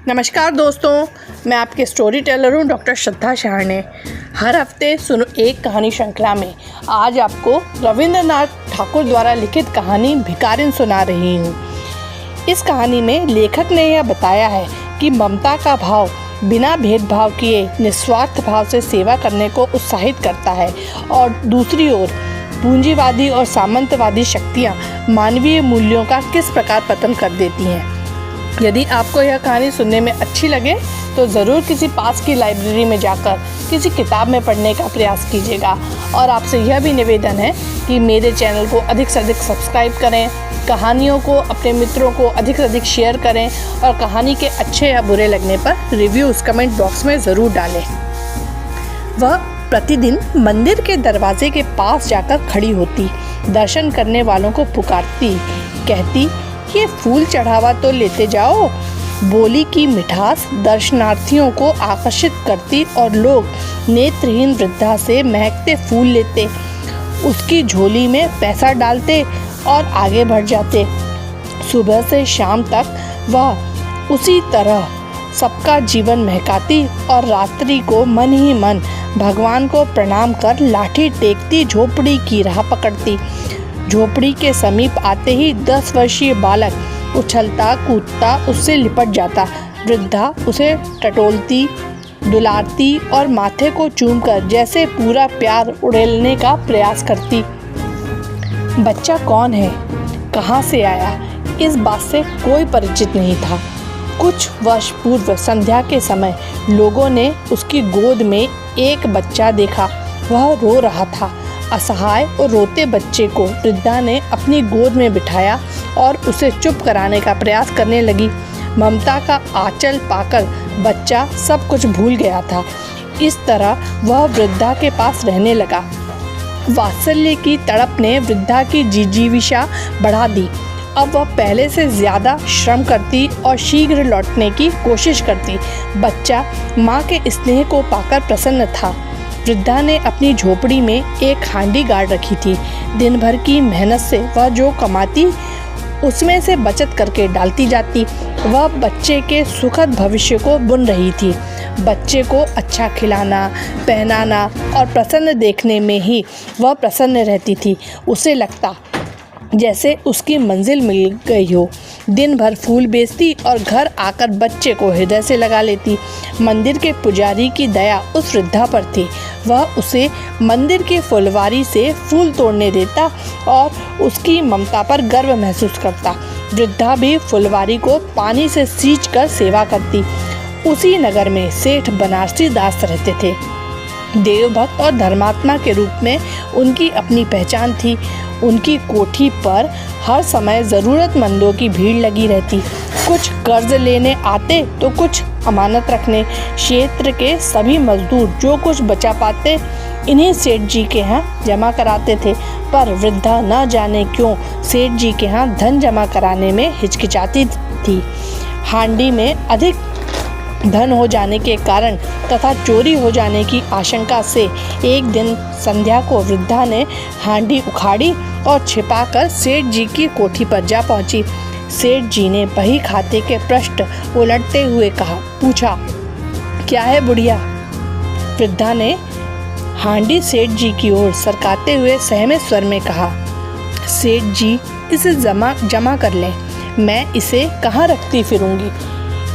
नमस्कार दोस्तों, मैं आपके स्टोरी टेलर हूँ डॉक्टर श्रद्धा शहाणे। हर हफ्ते सुनो एक कहानी श्रृंखला में आज आपको रविंद्रनाथ ठाकुर द्वारा लिखित कहानी भिखारिन सुना रही हूँ। इस कहानी में लेखक ने यह बताया है कि ममता का भाव बिना भेदभाव किए निस्वार्थ भाव से सेवा करने को उत्साहित करता है और दूसरी ओर पूंजीवादी और सामंतवादी शक्तियाँ मानवीय मूल्यों का किस प्रकार पतन कर देती हैं। यदि आपको यह कहानी सुनने में अच्छी लगे तो ज़रूर किसी पास की लाइब्रेरी में जाकर किसी किताब में पढ़ने का प्रयास कीजिएगा। और आपसे यह भी निवेदन है कि मेरे चैनल को अधिक से अधिक सब्सक्राइब करें, कहानियों को अपने मित्रों को अधिक से अधिक शेयर करें और कहानी के अच्छे या बुरे लगने पर रिव्यू उस कमेंट बॉक्स में ज़रूर डालें। वह प्रतिदिन मंदिर के दरवाजे के पास जाकर खड़ी होती, दर्शन करने वालों को पुकारती, कहती ये फूल चढ़ावा तो लेते जाओ। बोली की मिठास दर्शनार्थियों को आकर्षित करती और लोग नेत्रहीन वृद्धा से महकते फूल लेते, उसकी झोली में पैसा डालते और आगे बढ़ जाते। सुबह से शाम तक वह उसी तरह सबका जीवन महकाती और रात्रि को मन ही मन भगवान को प्रणाम कर लाठी टेकती झोपड़ी की राह पकड़ती। झोपड़ी के समीप आते ही 10 वर्षीय बालक उछलता कूदता उससे लिपट जाता। वृद्धा उसे टटोलती, दुलारती और माथे को चूमकर जैसे पूरा प्यार उड़ेलने का प्रयास करती। बच्चा कौन है, कहाँ से आया, इस बात से कोई परिचित नहीं था। कुछ वर्ष पूर्व संध्या के समय लोगों ने उसकी गोद में एक बच्चा देखा। वह रो रहा था। असहाय और रोते बच्चे को वृद्धा ने अपनी गोद में बिठाया और उसे चुप कराने का प्रयास करने लगी। ममता का आंचल पाकर बच्चा सब कुछ भूल गया था। इस तरह वह वृद्धा के पास रहने लगा। वात्सल्य की तड़प ने वृद्धा की जिजीविषा बढ़ा दी। अब वह पहले से ज़्यादा श्रम करती और शीघ्र लौटने की कोशिश करती। बच्चा माँ के स्नेह को पाकर प्रसन्न था। वृद्धा ने अपनी झोपड़ी में एक हांडी गाड़ रखी थी। दिन भर की मेहनत से वह जो कमाती उसमें से बचत करके डालती जाती। वह बच्चे के सुखद भविष्य को बुन रही थी। बच्चे को अच्छा खिलाना, पहनाना और प्रसन्न देखने में ही वह प्रसन्न रहती थी। उसे लगता जैसे उसकी मंजिल मिल गई हो। दिन भर फूल बेचती और घर आकर बच्चे को हृदय से लगा लेती। मंदिर के पुजारी की दया उस वृद्धा पर थी। वह उसे मंदिर की फुलवारी से फूल तोड़ने देता और उसकी ममता पर गर्व महसूस करता। वृद्धा भी फुलवारी को पानी से सींचकर सेवा करती। उसी नगर में सेठ बनारसी दास रहते थे। देवभक्त और धर्मात्मा के रूप में उनकी अपनी पहचान थी। उनकी कोठी पर हर समय ज़रूरतमंदों की भीड़ लगी रहती। कुछ कर्ज लेने आते तो कुछ अमानत रखने। क्षेत्र के सभी मजदूर जो कुछ बचा पाते इन्हीं सेठ जी के यहाँ जमा कराते थे। पर वृद्धा न जाने क्यों सेठ जी के यहाँ धन जमा कराने में हिचकिचाती थी। हांडी में अधिक धन हो जाने के कारण तथा चोरी हो जाने की आशंका से एक दिन संध्या को वृद्धा ने हांडी उखाड़ी और छिपाकर सेठ जी की कोठी पर जा पहुंची। सेठ जी ने बही खाते के पृष्ठ उलटते हुए पूछा, क्या है बुढ़िया? वृद्धा ने हांडी सेठ जी की ओर सरकाते हुए सहमे स्वर में कहा, सेठ जी इसे जमा कर लें, मैं इसे कहाँ रखती फिरूंगी,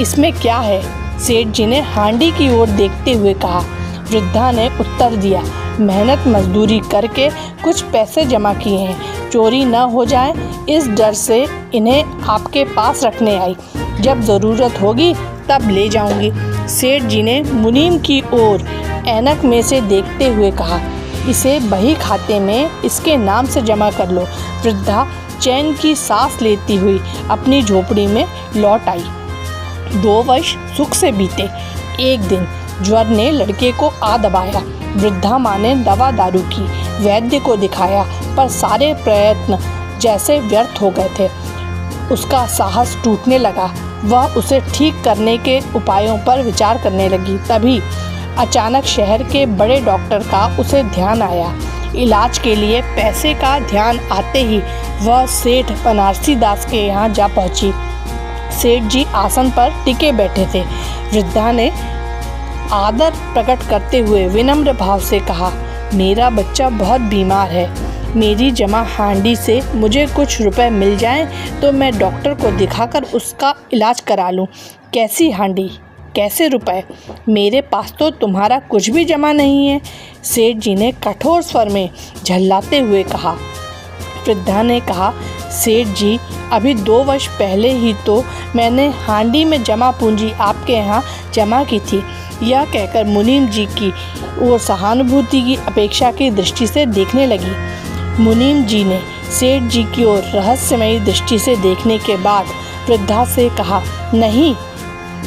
इसमें क्या है? सेठ जी ने हांडी की ओर देखते हुए कहा। वृद्धा ने उत्तर दिया, मेहनत मजदूरी करके कुछ पैसे जमा किए हैं, चोरी न हो जाए इस डर से इन्हें आपके पास रखने आई। जब ज़रूरत होगी तब ले जाऊंगी। सेठ जी ने मुनीम की ओर ऐनक में से देखते हुए कहा, इसे बही खाते में इसके नाम से जमा कर लो। वृद्धा चैन की सांस लेती हुई अपनी झोपड़ी में लौट आई। 2 वर्ष सुख से बीते। एक दिन ज्वर ने लड़के को आ दबाया। वृद्धा माँ ने दवा दारू की, वैद्य को दिखाया, पर सारे प्रयत्न जैसे व्यर्थ हो गए थे। उसका साहस टूटने लगा। वह उसे ठीक करने के उपायों पर विचार करने लगी। तभी अचानक शहर के बड़े डॉक्टर का उसे ध्यान आया। इलाज के लिए पैसे का ध्यान आते ही वह सेठ बनारसी दास के यहाँ जा पहुँची। सेठ जी आसन पर टिके बैठे थे। वृद्धा ने आदर प्रकट करते हुए विनम्र भाव से कहा, मेरा बच्चा बहुत बीमार है। मेरी जमा हांडी से मुझे कुछ रुपए मिल जाएं तो मैं डॉक्टर को दिखाकर उसका इलाज करा लूं। कैसी हांडी, कैसे रुपए? मेरे पास तो तुम्हारा कुछ भी जमा नहीं है, सेठ जी ने कठोर स्वर में झल्लाते हुए कहा। वृद्धा ने कहा, सेठ जी, अभी 2 वर्ष पहले ही तो मैंने हांडी में जमा पूंजी आपके यहाँ जमा की थी। यह कहकर मुनीम जी की ओर सहानुभूति की अपेक्षा की दृष्टि से देखने लगी। मुनीम जी ने सेठ जी की ओर रहस्यमयी दृष्टि से देखने के बाद वृद्धा से कहा, नहीं,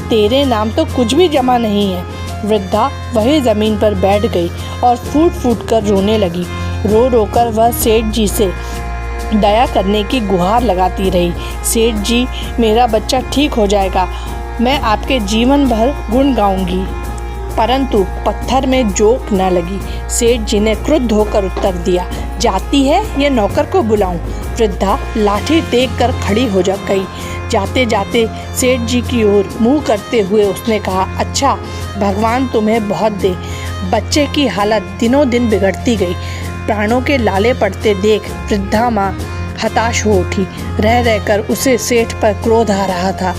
तेरे नाम तो कुछ भी जमा नहीं है। वृद्धा वही ज़मीन पर बैठ गई और फूट फूट कर रोने लगी। रो रो कर वह सेठ जी से दया करने की गुहार लगाती रही। सेठ जी, मेरा बच्चा ठीक हो जाएगा, मैं आपके जीवन भर गुण गाऊंगी। परंतु पत्थर में जोक न लगी। सेठ जी ने क्रुद्ध होकर उत्तर दिया, जाती है या नौकर को बुलाऊं? वृद्धा लाठी टेक कर खड़ी हो जा गई। जाते जाते सेठ जी की ओर मुंह करते हुए उसने कहा, अच्छा, भगवान तुम्हें बहुत दे। बच्चे की हालत दिनों दिन बिगड़ती गई। प्राणों के लाले पड़ते देख वृद्धा माँ हताश हो उठी। रह रहकर उसे सेठ पर क्रोध आ रहा था।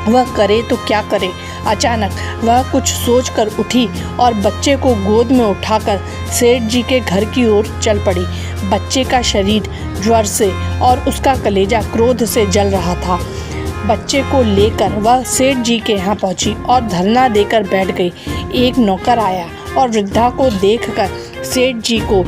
वह करे तो क्या करे। अचानक वह कुछ सोचकर उठी और बच्चे को गोद में उठाकर सेठ जी के घर की ओर चल पड़ी। बच्चे का शरीर ज्वर से और उसका कलेजा क्रोध से जल रहा था। बच्चे को लेकर वह सेठ जी के यहाँ पहुंची और धरना देकर बैठ गई। एक नौकर आया और वृद्धा को देखकर सेठ जी को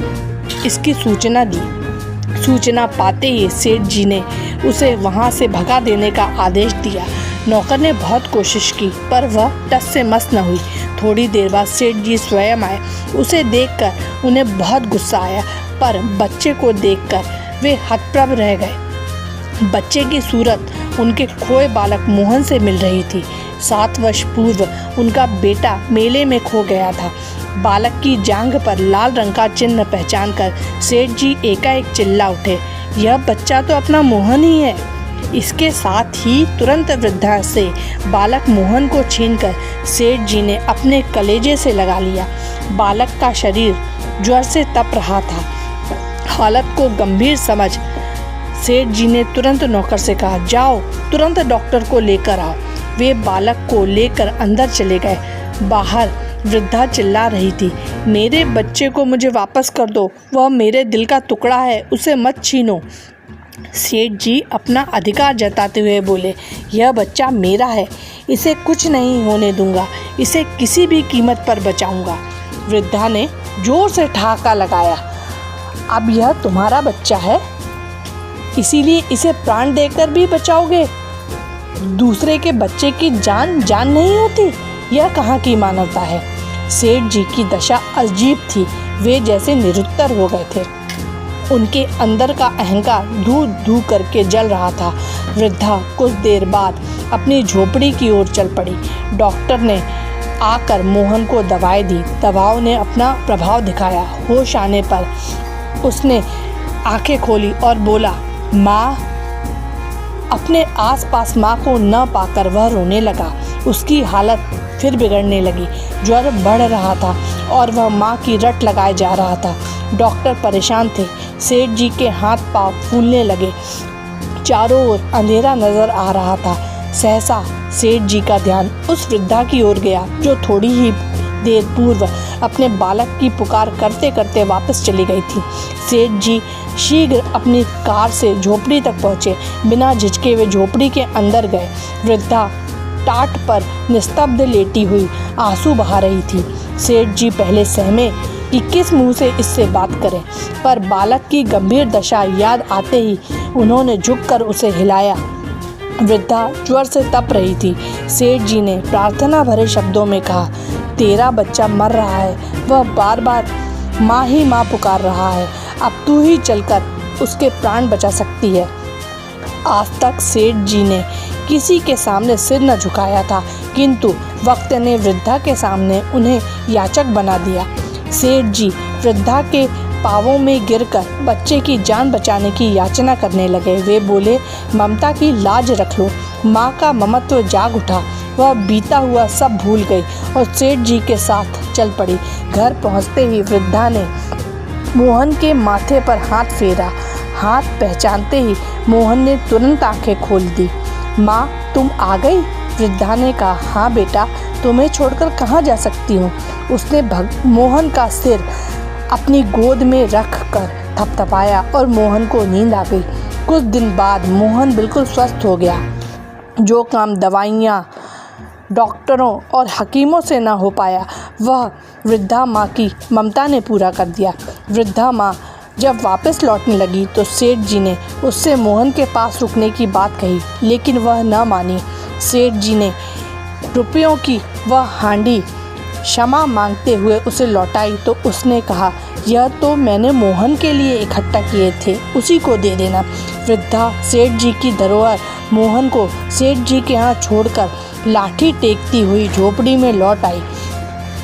इसकी सूचना दी। सूचना पाते ही सेठ जी ने उसे वहाँ से भगा देने का आदेश दिया। नौकर ने बहुत कोशिश की पर वह टस से मस न हुई। थोड़ी देर बाद सेठ जी स्वयं आए। उसे देखकर उन्हें बहुत गुस्सा आया, पर बच्चे को देखकर वे हतप्रभ रह गए। बच्चे की सूरत उनके खोए बालक मोहन से मिल रही थी। 7 वर्ष पूर्व उनका बेटा मेले में खो गया था। बालक की जांघ पर लाल रंग का चिन्ह पहचान कर सेठ जी एकाएक चिल्ला उठे, यह बच्चा तो अपना मोहन ही है। इसके साथ ही तुरंत वृद्धा से बालक मोहन को छीनकर सेठ जी ने अपने कलेजे से लगा लिया। बालक का शरीर ज्वर से तप रहा था। हालत को गंभीर समझ सेठ जी ने तुरंत नौकर से कहा, जाओ तुरंत डॉक्टर को लेकर आओ। वे बालक को लेकर अंदर चले गए। बाहर वृद्धा चिल्ला रही थी, मेरे बच्चे को मुझे वापस कर दो, वह मेरे दिल का टुकड़ा है, उसे मत छीनो। सेठ जी अपना अधिकार जताते हुए बोले, यह बच्चा मेरा है, इसे कुछ नहीं होने दूंगा, इसे किसी भी कीमत पर बचाऊंगा। वृद्धा ने जोर से ठहाका लगाया, अब यह तुम्हारा बच्चा है, इसीलिए इसे प्राण देकर भी बचाओगे? दूसरे के बच्चे की जान नहीं होती? यह कहाँ की मानवता है? सेठ जी की दशा अजीब थी। वे जैसे निरुत्तर हो गए थे। उनके अंदर का अहंकार धू धू करके जल रहा था। वृद्धा कुछ देर बाद अपनी झोपड़ी की ओर चल पड़ी। डॉक्टर ने आकर मोहन को दवाएं दी। दवाओं ने अपना प्रभाव दिखाया। होश आने पर उसने आंखें खोली और बोला, माँ। अपने आसपास माँ को न पाकर वह रोने लगा। उसकी हालत फिर बिगड़ने लगी। ज्वर बढ़ रहा था और वह माँ की रट लगाए जा रहा था। डॉक्टर परेशान थे। सेठ जी के हाथ पांव फूलने लगे। चारों ओर अंधेरा नजर आ रहा था। सहसा सेठ जी का ध्यान उस वृद्धा की ओर गया जो थोड़ी ही देर पूर्व अपने बालक की पुकार करते करते वापस चली गई थी। सेठ जी शीघ्र अपनी कार से झोपड़ी तक पहुँचे। बिना झिझके वे झोपड़ी के अंदर गए। वृद्धा टाट पर निस्तब्ध लेटी हुई आंसू बहा रही थी। सेठ जी पहले सहमे कि किस मुंह से इससे बात करें, पर बालक की गंभीर दशा याद आते ही उन्होंने झुककर उसे हिलाया। वृद्धा ज्वर से तप रही थी। सेठ जी ने प्रार्थना भरे शब्दों में कहा, तेरा बच्चा मर रहा है, वह बार बार माँ ही माँ पुकार रहा है, अब तू ही चलकर उसके प्राण बचा सकती है। आज तक सेठ जी ने किसी के सामने सिर न झुकाया था, किंतु वक्त ने वृद्धा के सामने उन्हें याचक बना दिया। सेठ जी वृद्धा के पांवों में गिरकर बच्चे की जान बचाने की याचना करने लगे। वे बोले, ममता की लाज रख लो, माँ का ममत्व जाग उठा। वह बीता हुआ सब भूल गई और सेठ जी के साथ चल पड़ी। घर पहुँचते ही वृद्धा ने मोहन के माथे पर हाथ फेरा। हाथ पहचानते ही मोहन ने तुरंत आंखें खोल दी। माँ, तुम आ गई? वृद्धा ने कहा, हाँ बेटा, तुम्हें छोड़कर कहाँ जा सकती हूँ। उसने मोहन का सिर अपनी गोद में रख कर थपथपाया और मोहन को नींद आ गई। कुछ दिन बाद मोहन बिल्कुल स्वस्थ हो गया। जो काम दवाइयाँ, डॉक्टरों और हकीमों से ना हो पाया, वह वृद्धा माँ की ममता ने पूरा कर दिया। वृद्धा माँ जब वापस लौटने लगी तो सेठ जी ने उससे मोहन के पास रुकने की बात कही, लेकिन वह न मानी। सेठ जी ने रुपयों की वह हांडी क्षमा मांगते हुए उसे लौटाई तो उसने कहा, यह तो मैंने मोहन के लिए इकट्ठा किए थे, उसी को दे देना। वृद्धा सेठ जी की धरोहर मोहन को सेठ जी के यहाँ छोड़कर लाठी टेकती हुई झोपड़ी में लौट आई।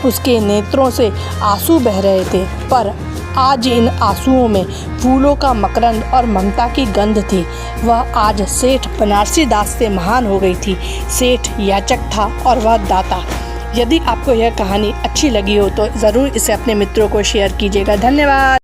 उसके नेत्रों से आंसू बह रहे थे, पर आज इन आंसुओं में फूलों का मकरंद और ममता की गंध थी। वह आज सेठ बनारसी दास से महान हो गई थी। सेठ याचक था और वह दाता। यदि आपको यह कहानी अच्छी लगी हो तो ज़रूर इसे अपने मित्रों को शेयर कीजिएगा। धन्यवाद।